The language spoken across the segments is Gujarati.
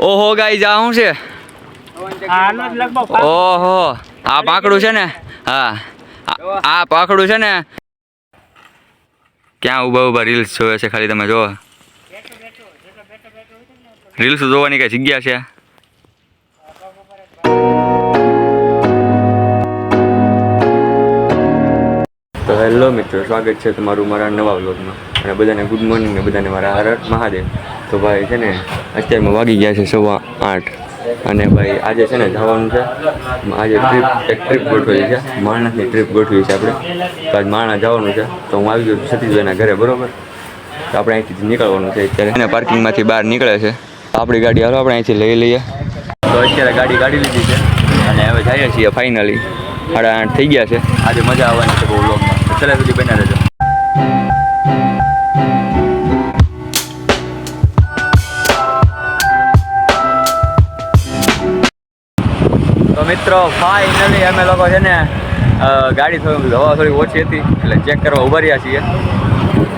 ઓહો ગાઈસ આ શું છે? ઓહો આ પાકડું છે ને? હા આ પાકડું છે ને? ક્યાં ઊભા ઊભા રીલ્સ જોવે છે ખાલી તમે જોવો. રીલ્સ જોવાની કઈ જગ્યા છે? તો હેલો મિત્રો, સ્વાગત છે તમારું મારા નવા વ્લોગમાં. અને બધાને ગુડ મોર્નિંગ ને બધાને મારા હર હર મહાદેવ. તો ભાઈ છે ને અત્યારમાં વાગી ગયા છે 8:15 અને ભાઈ આજે છે ને જવાનું છે. આજે ટ્રીપ ગોઠવી છે, માણસની ટ્રીપ ગોઠવી છે આપણે. તો આજ માણસ જવાનું છે. તો હું આવી ગયો છું સતીશભાઈના ઘરે, બરોબર. તો આપણે અહીંથી નીકળવાનું છે અત્યારે. એને પાર્કિંગમાંથી બહાર નીકળે છે. આપણી ગાડી હાલો આપણે અહીંથી લઈ લઈએ. તો અત્યારે ગાડી કાઢી લીધી છે અને હવે જઈએ છીએ ફાઇનલી. 8:30 થઈ ગયા છે. આજે મજા આવવાની છે બહુ વ્લોગમાં. ચલે સુધી બન્યા રહેજો. તો મિત્રો ફાઇનલી અમે લોકો છે ને ગાડી હવા થોડી ઓછી હતી એટલે ચેક કરવા ઉભા રહ્યા છીએ.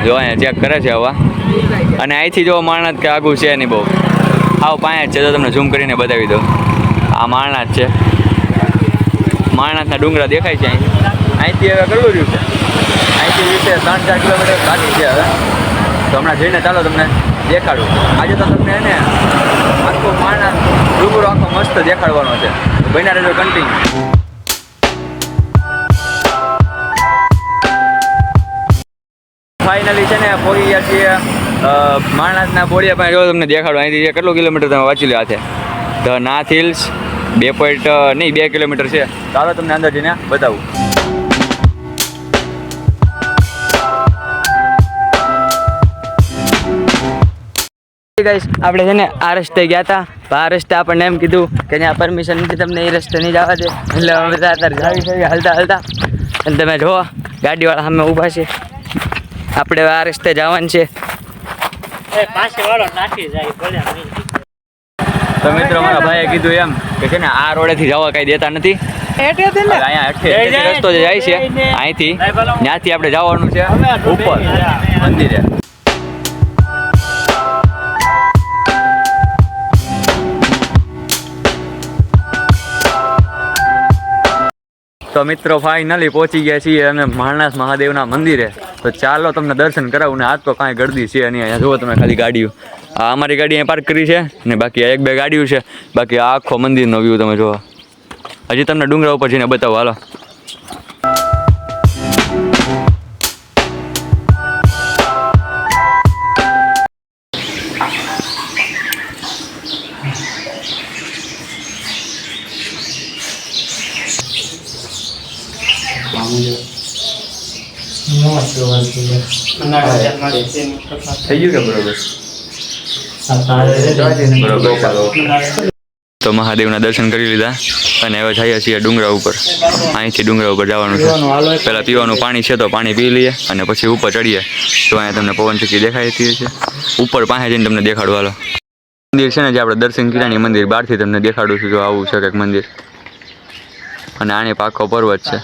જો અહીંયા ચેક કરે છે હવા. અને અહીંથી જો માણસ કે આગું છે નહીં બહુ, આવ પાંચ છે. તો તમને ઝૂમ કરીને બતાવી દઉં. આ માણસ છે. માણસના ડુંગરા દેખાય છે અહીંથી હવે કેટલું રહ્યું છે? અહીંથી વિશે 3-4 કિલોમીટર બાકી છે હવે. તો હમણાં જઈને ચાલો તમને દેખાડું. આજે તો તમને એને આખો માણસ ડુંગરો આખો મસ્ત દેખાડવાનો છે. બન્યા રહેજો કન્ટિન્યુ. ફાઇનલી છે ને પહોંચી ગયા છીએ માણસના બોડિયા પાસે. જો તમને દેખાડો અહીંથી કેટલું કિલોમીટર તમે વાંચી લો હાથે. ધ નાથ હિલ્સ 2 કિલોમીટર છે. ચાલો તમને અંદર જઈને બતાવું. ગાઈસ આપણે છે ને આ રસ્તે ગયા હતા. આ રસ્તે આપણને એમ કીધું કે ત્યાં પરમિશન નથી તમને, એ રસ્તે નહીં જવા દે. એટલે અમે બધા અત્યારે જાવી છે હાલતા હાલતા. અને તમે જુઓ ગાડીવાળા સામે ઊભા છે. આપણે આ રસ્તે જવાનું છે. તો મિત્રો મારા ભાઈએ કીધું એમ કે છે ને આ રોડેથી જવા કઈ દેતા નથી. અહીંયા રસ્તો જે જાય છે અહીંથી, ત્યાંથી આપણે જવાનું છે ઉપર મંદિરે. તો મિત્રો ફાઇનલી પહોંચી ગયા છીએ અમે માણસ મહાદેવના મંદિરે. તો ચાલો તમને દર્શન કરાવું. ને આજ તો કાંઈ ગળદી છે નહીં. અહીંયા જુઓ તમે ખાલી ગાડીઓ. આ અમારી ગાડી અહીંયા પાર્ક કરી છે ને બાકી 1-2 ગાડીઓ છે. બાકી આ આખો મંદિરનો વ્યૂ તમે જુઓ. હજી તમને ડુંગરા ઉપર જઈને બતાવો હાલો. થઈ ગયું કે બરોબર? તો મહાદેવના દર્શન કરી લીધા અને હવે જઈએ છીએ ડુંગરા ઉપર. અહીંથી ડુંગરા ઉપર જવાનું છે. પહેલાં પીવાનું પાણી છે તો પાણી પી લઈએ અને પછી ઉપર ચડીએ. તો અહીંયા તમને પવન ચક્કી દેખાય છે. ઉપર પાસે જઈને તમને દેખાડું હાલો. મંદિર છે ને જે આપણે દર્શન કર્યાની મંદિર, બહારથી તમને દેખાડું છું. જો આવું છે કંઈક મંદિર. અને આની પાકો પર્વત છે.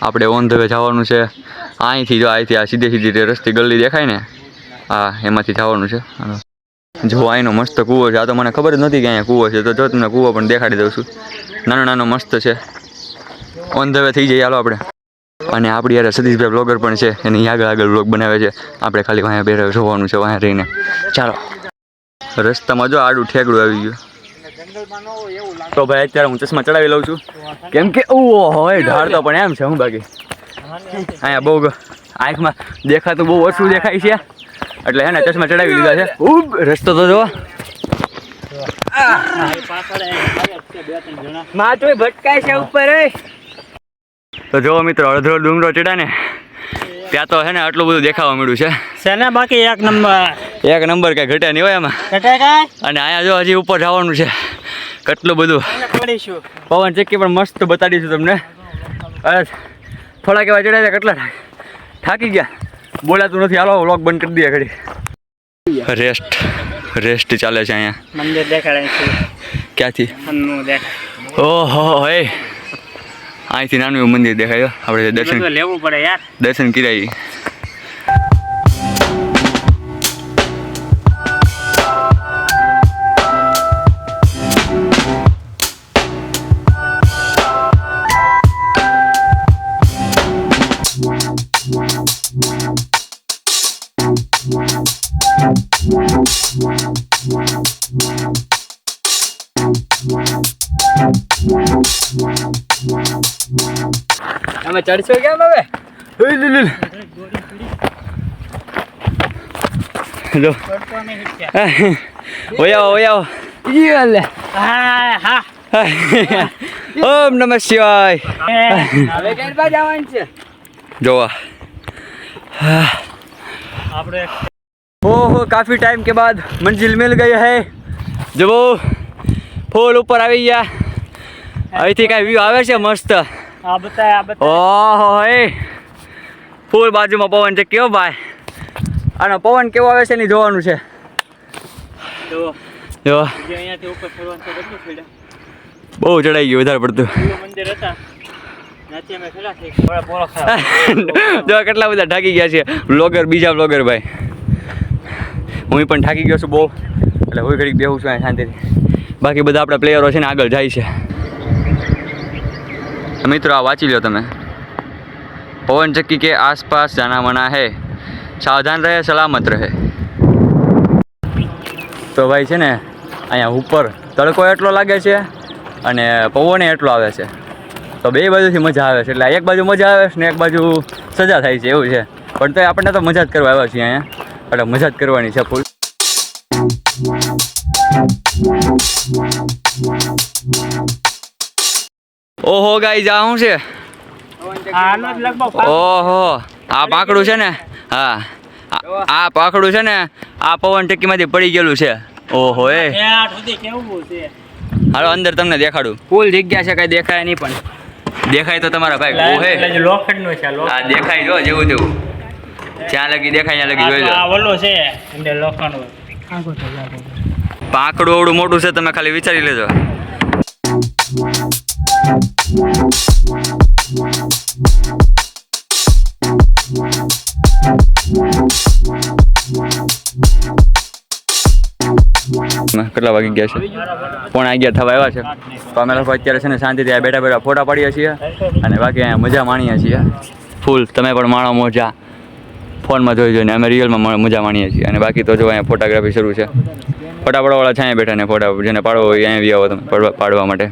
આપણે ઓન ધ વે જવાનું છે અહીંથી. જો અહીંથી આ સીધી રસ્તે ગલ્લી દેખાય ને, હા એમાંથી જવાનું છે. જો અહીંનો મસ્ત કૂવો છે. આ તો મને ખબર જ નથી કે અહીંયા કૂવો છે. તો જો તમને કૂવો પણ દેખાડી દઉં છું. નાનો મસ્ત છે. ઓન ધ વે થઈ જઈએ હાલો આપણે. અને આપણી યાર સતીશભાઈ બ્લોગર પણ છે. એની આગળ બ્લોગ બનાવે છે. આપણે ખાલી વાંયા બેરે જોવાનું છે, વાંયા રહીને. ચાલો. રસ્તામાં જો આડું ઠેકડું આવી ગયું. તો ભાઈ અત્યારે હું ચશ્મા ચડાવી લઉં છું કેમ કે હોય ઢાળતો પણ એમ છે. હું બાકી અહીંયા બહુ આંખમાં દેખાતું બહુ ઓછું દેખાય છે એટલે હે ને ચશ્મા ચડાવી લીધા છે. રસ્તો તો જો ભટકાય છે ઉપર. તો જો મિત્રો અડધો ડુંગરો ચડ્યા ને ત્યાં તો હે ને આટલું બધું દેખાવા મળ્યું છે ને. બાકી એક નંબર કઈ ઘટે નહીં હોય એમાં. અને અહીંયા જો હજી ઉપર જવાનું છે. કેટલું બધું પવન ચક્કી પણ મસ્ત બતાડીશું તમને. થોડાક એવા ચડ્યા કેટલા થાકી ગયા, બોલાતું નથી. હાલો વ્લોગ બંધ કરી દઈએ ઘડી. રેસ્ટ ચાલે છે અહીંયા. મંદિર દેખાડે છે ક્યાંથી? ઓહો હે અહીંથી નાનું એવું મંદિર દેખાય. આપણે દર્શન લેવું પડે યાર. દર્શન કર્યા. તમે ચડશો કેમ હવે? જો ઓયા ઓમ નમઃ શિવાય. હવે ગરબા જવાનું છે. જોવા આપણે ओहो काफ़ी टाइम के बाद मंजिल मिल गई है. जो वो फूल ऊपर આવી ગયા. અહીંથી કાંઈ વ્યૂ આવે છે મસ્ત. આ બતાય ઓહો હે ફૂલ બાજુમાં પવન છે કેવો ભાઈ. આનો પવન કેવો આવે છે ને જોવાનું છે. જો જો અહીંયાથી ઉપર ફરવાનું તો કેટલું ફેડા. બહુ ચડાઈ ગયું વધારે પડતું. મંદિર હતા નાથી અમે ખડા થઈ થોડા પોળો ખરા. જો કેટલા બધા થાકી ગયા છે બ્લોગર, બીજા બ્લોગર ભાઈ. હું પણ થાકી ગયો છું બહુ, એટલે હું ઘડીક બેહું છું શાંતિથી. બાકી બધા આપણા પ્લેયરો છે ને આગળ જાય છે. મિત્રો આ વાંચી લો તમે. પવન ચક્કી કે આસપાસ જાના મના હૈ, સાવધાન રહે સલામત રહે. તો ભાઈ છે ને અહીંયા ઉપર તડકો એટલો લાગે છે અને પવન એટલો આવે છે, તો બે બાજુથી મજા આવે છે. એટલે એક બાજુ મજા આવે છે ને એક બાજુ સજા થાય છે એવું છે. પણ તો આપણને તો મજા જ કરવા આવ્યા છીએ અહીંયા, એટલે મજા જ કરવાની છે ફૂલ. ઓહો ગાઈસ આ શું છે? આનો જ લગભગ ઓહો આ પાંખડું છે ને, હા આ પાંખડું છે ને આ પવન ટક્કીમાંથી પડી ગયેલું છે. ઓહો એ આ સુધી કેવું છે. હાલો અંદર તમને દેખાડું. ફૂલ જગ્યા છે, કઈ દેખાય નહીં પણ દેખાય તો તમારા ભાઈ ઓ હે લોખંડનો છે. આ દેખાય જો જેવું તેવું જ્યાં લગી દેખાય ત્યાં લગી જોઈ લો. આ ઓલો છે અંદર લોખંડ. પાંખડું એવડું મોટું છે, તમે ખાલી વિચારી લેજો. કેટલા વાગી ગયા છે? 11:30 થવા આવ્યા છે. તો અમે લોકો અત્યારે છે ને શાંતિથી આ બેઠા બેઠા ફોટા પાડીએ છીએ અને બાકી અહીંયા મજા માણીએ છીએ ફૂલ. તમે પણ માણો મજા ફોનમાં જોઈ જોઈને, અમે રિયલમાં મજા માણીએ છીએ. અને બાકી તો જો અહીંયા ફોટોગ્રાફી શરૂ છે. ફોટા પાડવાવાળા છે અહીંયા બેઠા ને ફોટા જેને પાડવો હોય અહીંયા બી આવો તમે પાડવા માટે.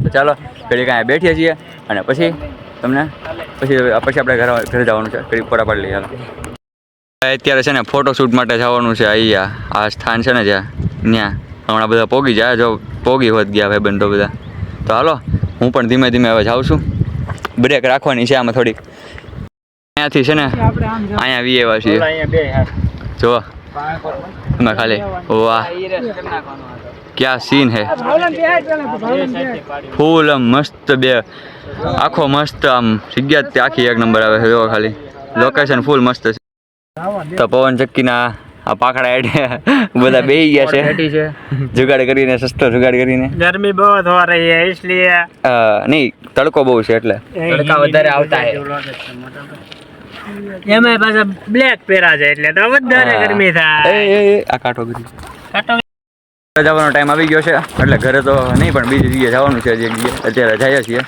તો ચાલો ઘડીક અહીંયા બેઠીએ છીએ અને પછી તમને પછી આપણે ઘરે જવાનું છે. ઘડીક ફોટા પાડી લઈએ. હાલો અત્યારે છે ને ફોટોશૂટ માટે જવાનું છે. અહીંયા આ સ્થાન છે ને જ્યાં હમણાં બધા પોગી જાય. જો પોગી હોત ગયા ભાઈ બંધો બધા. તો હાલો હું પણ ધીમે ધીમે હવે જાઉં છું. બ્રેક રાખવાની છે આમાં થોડીક. અહીંયાથી છે ને અહીંયા વી એવા છીએ. જો તમે ખાલી વાહ ક્યાં સીન હે. ફૂલ આમ મસ્ત બે આખો મસ્ત આમ જગ્યા જ આખી એક નંબર આવે છે. જો ખાલી લોકેશન ફૂલ મસ્ત છે. તો પવન ચક્કીના આ પાખડા એડે બધા બેહી ગયા છે જુગાડ કરીને, સસ્તો જુગાડ કરીને. ગરમી बहुत हो रही है इसलिए નહીં તડકો બહુ છે એટલે તડકા વધારે આવતા હે. એમાં પાછા બ્લેક પહેરા છે એટલે તો વધારે ગરમી થાય. આ કાંટો કરી જવાનો ટાઈમ આવી ગયો છે એટલે ઘરે તો નહીં પણ બીજી જગ્યાએ જવાનું છે. જે જગ્યાએ અત્યારે જઈએ છીએ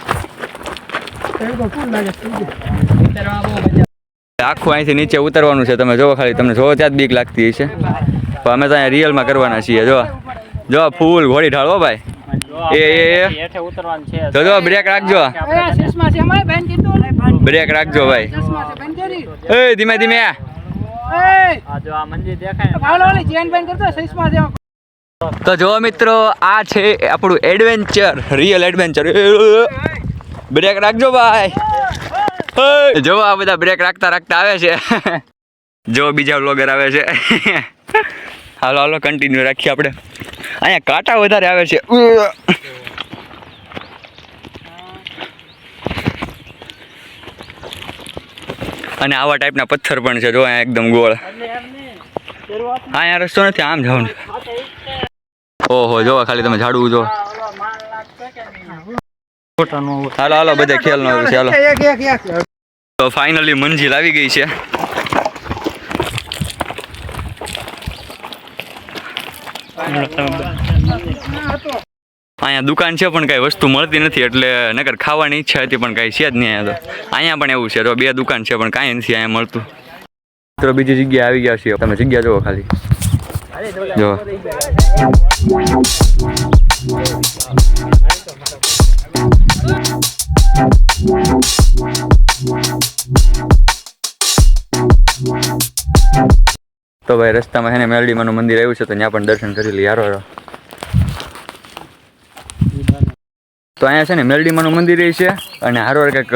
આખું અહીંથી નીચે ઉતરવાનું છે. તમે જોવો ખાલી, તમને જોવો ત્યાં જ બીક લાગતી છે પણ અમે તો અહીંયા રિયલમાં કરવાના છીએ. જો ફૂલ ઘોડી ઢાળો ભાઈ. જો બ્રેક રાખજો, બ્રેક રાખજો ભાઈ. એ ધીમે ધીમે. તો જો મિત્રો આ છે આપણું એડવેન્ચર, રિયલ એડવેન્ચર. બ્રેક રાખજો ભાઈ. જો આ બધા બ્રેક રાખતા રાખતા આવે છે. જો બીજા વ્લોગર આવે છે. હાલો હાલો કન્ટિન્યુ રાખીએ આપણે. અહીંયા કાંટા વધારે આવે છે. અને આવા ટાઈપના પથ્થર પણ છે. જો અહીંયા એકદમ ગોળ. અહીંયા રસ્તો નથી, આમ જવાનું. ઓહો જો ખાલી તમે ઝાડવું જો. હાલો હાલો બધા ખેલ નો છે. હાલો તો ફાઇનલી મંજિલ આવી ગઈ છે. અહીંયા દુકાન છે પણ કઈ વસ્તુ મળતી નથી એટલે નકર ખાવાની ઈચ્છા હતી પણ કઈ છે જ નહીં. અહીંયા તો અહીંયા પણ એવું છે. તો બે દુકાન છે પણ કાંઈ નથી અહીંયા મળતું. તો બીજી જગ્યાએ આવી ગયા છીએ. તમે જગ્યા જુઓ ખાલી. જો તો ભાઈ રસ્તામાં છે ને મેલડીમાનું મંદિર આવ્યું છે તો ત્યાં પણ દર્શન કરી લઈએ હારો. તો અહીંયા છે ને મેલડીમાનું મંદિર છે અને હારો કંઈક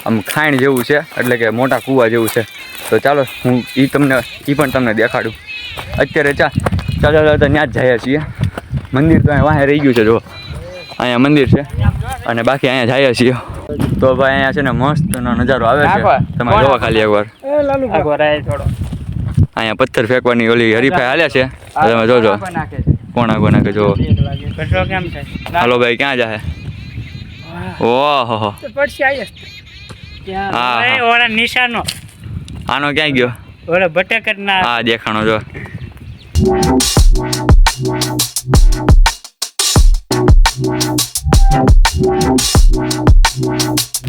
આમ ખાણ જેવું છે, એટલે કે મોટા કૂવા જેવું છે. તો ચાલો હું એ પણ તમને દેખાડું. અત્યારે ચાલો ત્યાં જ જઈએ છીએ. મંદિર તો અહીંયા વાહે રહી ગયું છે, જો અહીંયા મંદિર છે અને બાકી અહીંયા જઈએ છીએ. તો ભાઈ અહીંયા છે ને મસ્તનો નજારો આવે છે, તમે જોવા ખાલી એકવાર. અહીંયા પથ્થર ફેંકવાની ઓલી હરીફાઈ હાલે છે, તમે જોજો કોણ આગો નાખે. જો હાલો ભાઈ ક્યાં જાય? ઓહો નિશાનો આનો ક્યાં ગયો? ઓલા ભટકર ના હા દેખાણો જો.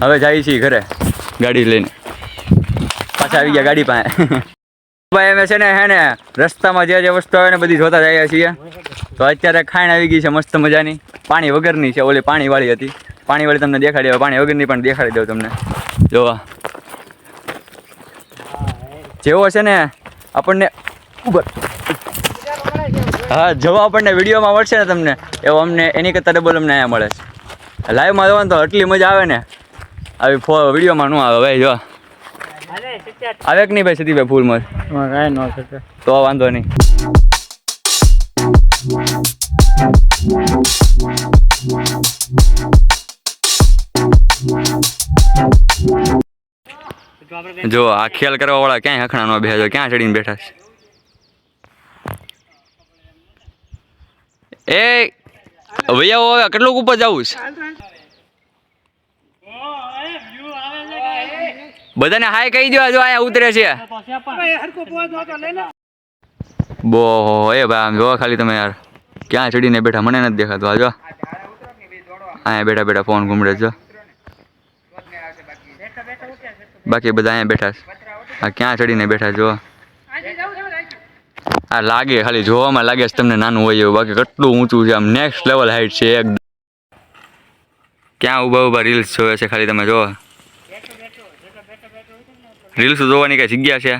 હવે જઈએ છીએ ઘરે ગાડી લઈને. પાછા આવી ગયા ગાડી પાસે. ભાઈ અમે છે ને રસ્તામાં જે વસ્તુ આવે ને બધી જોતા જઈએ છીએ. તો અત્યારે ખાણ આવી ગઈ છે મસ્ત મજાની, પાણી વગરની છે. ઓલી પાણીવાળી હતી, પાણીવાળી તમને દેખાડી, હવે પાણી વગરની પણ દેખાડી દઉં તમને. જોવા જેવો છે ને આપણને હા જેવો આપણને વિડીયોમાં મળશે ને તમને, એવો અમને એની કરતાં ડબલ અમને અહીંયા મળે છે. લાઈવમાં જોવાનું તો એટલી મજા આવે ને, આવી વિડીયોમાં ન આવે ભાઈ. જો આવે કે નહીં ભાઈ સતીભાઈ ફૂલમાં? તો વાંધો નહીં. જો આ ખ્યાલ કરવા વાળા ક્યાંય હખણા ન બેસે, ક્યાં ચડીને બેઠા છે. એ ભૈયા હવે કેટલું ઉપર જવું છે? બધાને હાય કહી દો, જો અહીંયા ઉતરે છે. બો એ ભાઈ આમ જોવા ખાલી તમે યાર, ક્યાં ચડીને બેઠા મને નથી દેખાતું. આ જો અહીંયા બેઠા બેઠા ફોન ઘૂમડે જો, બાકી બધા અહીંયા બેઠા છે. આ ક્યાં ચડીને બેઠા જો. આ લાગે ખાલી જોવામાં લાગે છે તમને નાનું હોય એવું, બાકી કેટલું ઊંચું છે. આમ નેક્સ્ટ લેવલ હાઈટ છે એકદમ. ક્યાં ઊભા રીલ્સ જોવે છે ખાલી તમે જોવો. રીલ્સ જોવાની કઈ જગ્યા છે?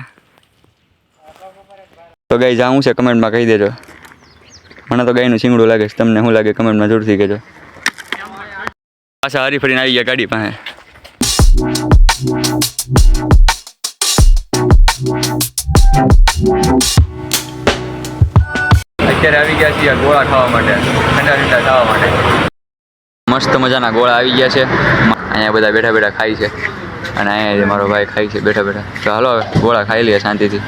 તો ગાઈ જાઉં છે કમેન્ટમાં કહી દેજો. મને તો ગાયનું શીંગડું લાગે છે, તમને શું લાગે કમેન્ટમાં જરૂરથી કહેજો. પાછા હરી ફરીને આવી ગયા ગાડી પાસે. અત્યારે આવી ગયા છીએ ગોળા ખાવા માટે, ઠંડા ઠંડા ખાવા માટે. મસ્ત મજાના ગોળા આવી ગયા છે. અહીંયા બધા બેઠા બેઠા ખાય છે અને અહીંયા મારો ભાઈ ખાય છે બેઠા બેઠા. તો હાલો હવે ગોળા ખાઈ લઈએ શાંતિથી.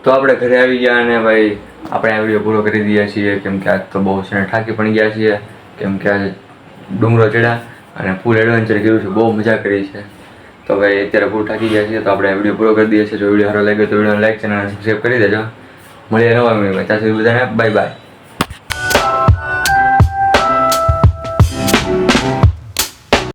તો આપણે ઘરે આવી ગયા અને ભાઈ આપણે આ વિડીયો પૂરો કરી દઈએ છીએ, કેમ કે આજ તો બહુ છે ને થાકી પણ ગયા છીએ, કેમ કે આજે ડુંગરો ચડ્યા અને ફૂલ એડવેન્ચર કર્યું છે, બહુ મજા કરી છે. તો ભાઈ અત્યારે ફૂલ થાકી ગયા છીએ, તો આપણે વિડીયો પૂરો કરી દઈએ છીએ. જો વિડીયો સારો લાગ્યો તો વિડીયોને લાઈક ચેનલ સબસ્ક્રાઈબ કરી દેજો. મળીએ નવા વિડીયોમાં. ત્યાં સુધી બધાને બાય બાય.